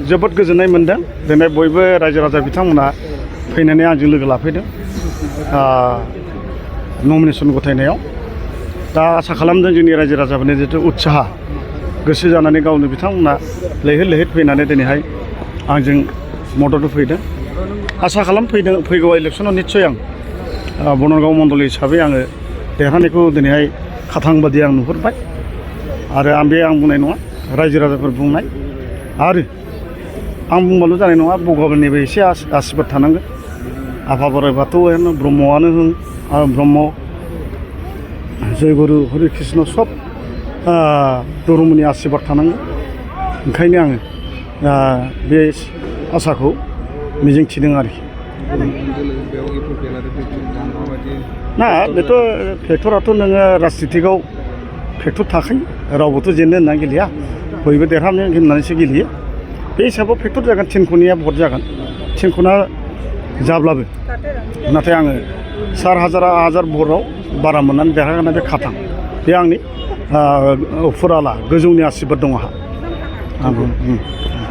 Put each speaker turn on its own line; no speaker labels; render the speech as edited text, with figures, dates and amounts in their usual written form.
जोबोद गोजोननाय मोनदों दिनै बयबो रायजो राजा बिथांमोना फैनानै आंजों लोगो लाफैदों नमिनेसन गथायनायाव दा आसा खालामदों जोंनि रायजो राजाफोरनि जितु उत्साह गोसो जानानै गावनो बिथांमोना लैहोर लैहोर फैनानै दिनैहाय आंजों मदद होफैदों आसा खालामफैदों फैगौ इलेक्सनाव निस्सय आं बनरगाव मण्डल हिसाबै आङो देरहानायखौ दिनैहाय खाथां बादि आं नुहुरबाय आरो आं बुंनाय नङा रायजो राजाफोर बुंनाय आरो आं बुंबाल' जानाय नङा भगबाननिबो एसे आशीर्बाद थानांगोन आफा बोराइ बाथौआनो ब्रह्मआनो होन ब्रह्म जयगुरु हरि कृष्ण सब धर्मनि आशीर्बाद थानांगोन ओंखायनो आङो बे आसाखौ मिजिंथिदों आरोखि ना बेथ' फेक्टराथ' नोङो राजनितिकआव फेक्टर थाखायो रावबोथ' जेननो होननानै गेलेया बयबो देरहानो होननानैसो गेलेयो बे हिसाबाव फेक्टर जागोन 3 कोनिया भट जागोन 3 कोना जाब्लाबो नाथाय आङो 4,000 भटआव बारा मोननानै देरहागोन बे खाथां बे आंनि फुराला गोजौनि आशीर्बाद दङ आंहा